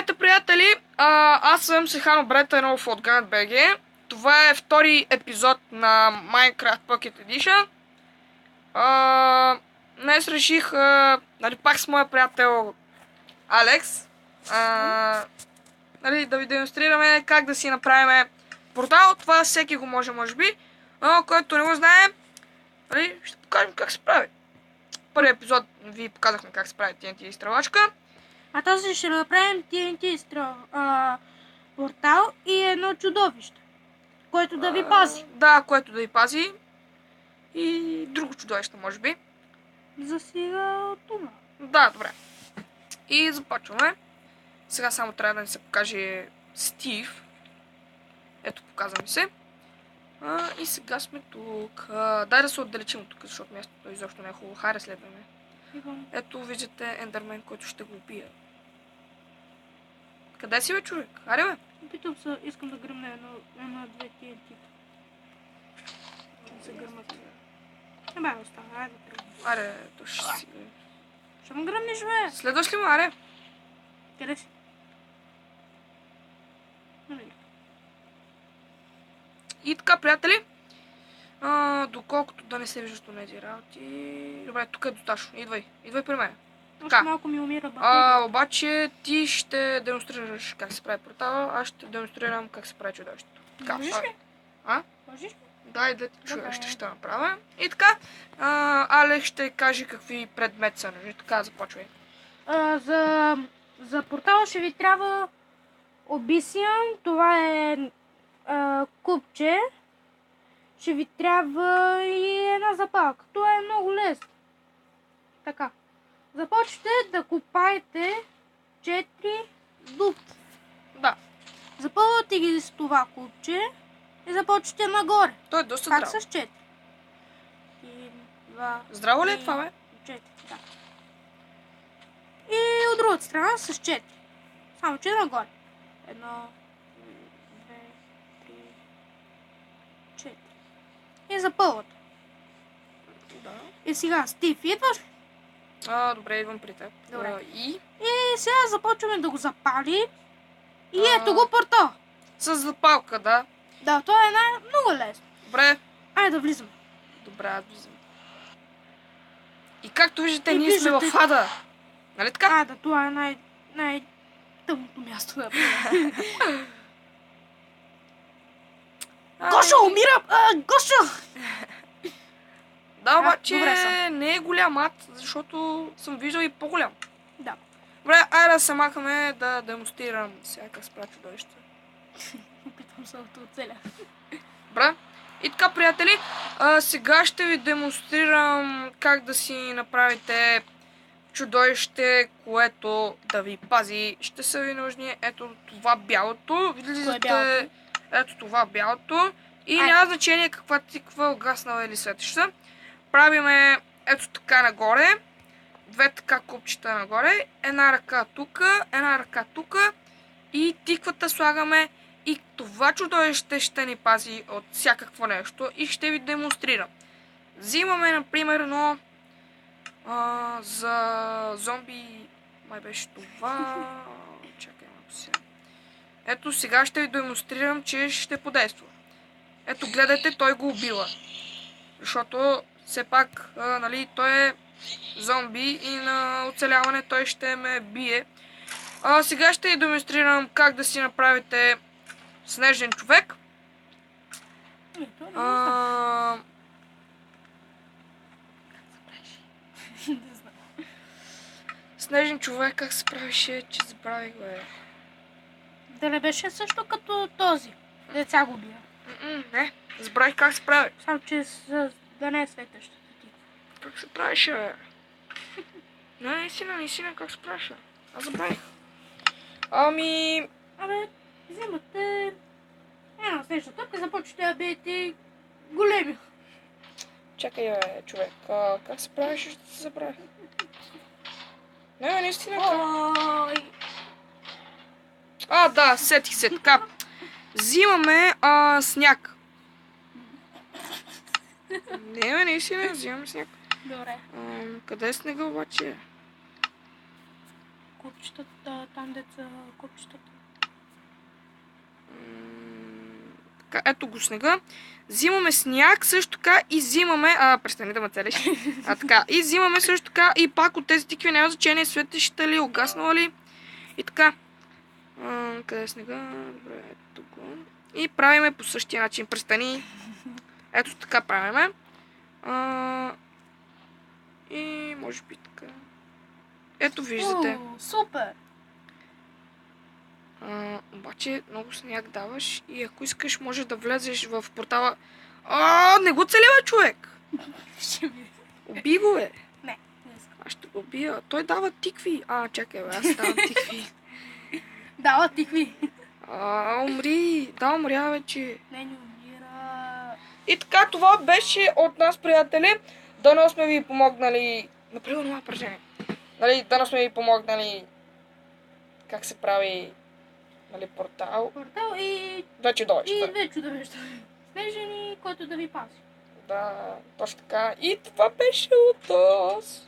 Здравейте, приятели! Аз съм Сехано Брета от GranBG. Това е втори епизод на Minecraft Pocket Edition. Днес реших, пак с моя приятел Алекс, да ви демонстрираме как да си направим портал. Това всеки го може би, но който не го знае, ще покажем как се прави. Първи епизод ви показахме как се прави TNT изстрелачка. А този ще направим TNT портал и едно чудовище, което да ви пази. Да, което да ви пази. И друго чудовище, може би. За сега това. Да, добре. И започваме. Сега само трябва да ни се покаже Стив. Ето, показва ми се. И сега сме тук. Дай да се отдалечим тук, защото мястото изобщо не е хубаво. Хайде, следваме. Ето, виждате Ендермен, който ще го убия. Къде си, бе, човек? Аре, бе? Питам се, искам да гръмна едно-две TNT. Да се гръмат. Не бе, остава, айде да гръмна. Аре, то ще си. Ще му гръмнеш, бе? Следваш ли му, аре? Къде си? И така, приятели, доколкото да не се виждаш до тези работи... Добре, тук е достатъчно. Идвай при мен. Още малко ми умира батерия. Обаче ти ще демонстрираш как се прави портала, аз ще демонстрирам как се прави чудовището. Можеш ли? Можеш ли? Да, да ти чудовище ще направя. И така, Алекс ще каже какви предмети са нужни. Така, започвай. За портала ще ви трябва обисиан, това е купче. Ще ви трябва и една запалка. Това е много лесно. Така. Започвате да копаете 4 дупки. Да. Запълвате ги с това купче и започвате нагоре. То е доста Пак здраво. с 4. 2. Здраво ли е това, бе? 4, да. И от другата страна с 4. Само че нагоре. 1, 2, 3, 4. И запълвате. Да. И сега, Стив, идваш? Добре, идвам при теб. Добре. И сега започваме да го запалим. И ето го портал. с запалка, да. Да, това е много лесно. Добре. Айде да влизаме. Добре, аз влизам. И както виждате, ние сме в ада. Нали така? Да, това е най-тъмното място. Да. Гоша, умира! Гоша! Да, обаче добре съм. не е голям ад, защото съм виждал и по-голям. Да. Добре, айде да се махаме да демонстрирам сега как се прави чудовище. Опитвам се да оцеля. Добре. И така, приятели, сега ще ви демонстрирам как да си направите чудовище, което да ви пази. Ще са ви нужни ето това бялото. Виждате ето това бялото. И няма значение каква тиква, угаснала или светеща. Правиме ето така нагоре. Две така купчета нагоре. Една ръка тук, една ръка тук. И тиквата слагаме. И това чудовище ще ни пази от всякакво нещо. И ще ви демонстрирам. Взимаме, например, за зомби... Май беше това... Чакай малко сега. Ето сега ще ви демонстрирам, че ще подейства. Ето гледайте, той го убива. Защото все пак, той е зомби и на оцеляване той ще ме бие. Сега ще ви демонстрирам как да си направите снежен човек. Снежен човек как се правише, че забравих, бе. Да не беше също като този. Деца го бия. Не, забравих как се прави. Само че да не е светещата тиква. Как се правише, бе? Не, наистина, как се правише? Аз забравих. Взимате една снежна топка и започвате да биете големи. Чакай, бе, човек. Как се правише, ще се забравих. Не, наистина. Да, сетих се. Така. Взимаме сняг. Не, наистина, взимаме сняг. Добре. Къде е снега обаче? копчетата, там деца копчетата. Така, ето го снега. Взимаме сняг също така и взимаме... престани да ме целиш. Така, и взимаме също така и пак от тези тикви, няма значение, светеща ли, угаснала ли. И така. Къде е снега? Добре, ето го. И правиме по същия начин. Престани. Ето така правиме. И може би така. Ето виждате. Супер! Обаче много сняг даваш и ако искаш може да влезеш в портала. Не го цели, бе, човек! Ще ви. Уби го, бе! Не искам. Аз ще го убия. Той дава тикви. Чакай, бе, аз давам тикви. Дава тикви. Умри! Да, умря вече. Не умира. И така, това беше от нас, приятели. Дано сме ви помогнали. Направо това упражнение. Нали, дано сме ви помогнали как се прави, нали, портал. Портал и... Две чудовища. И две чудовища. Снежени, който да ви пази. Да, точно така. И това беше от нас.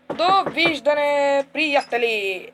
Довиждане, приятели!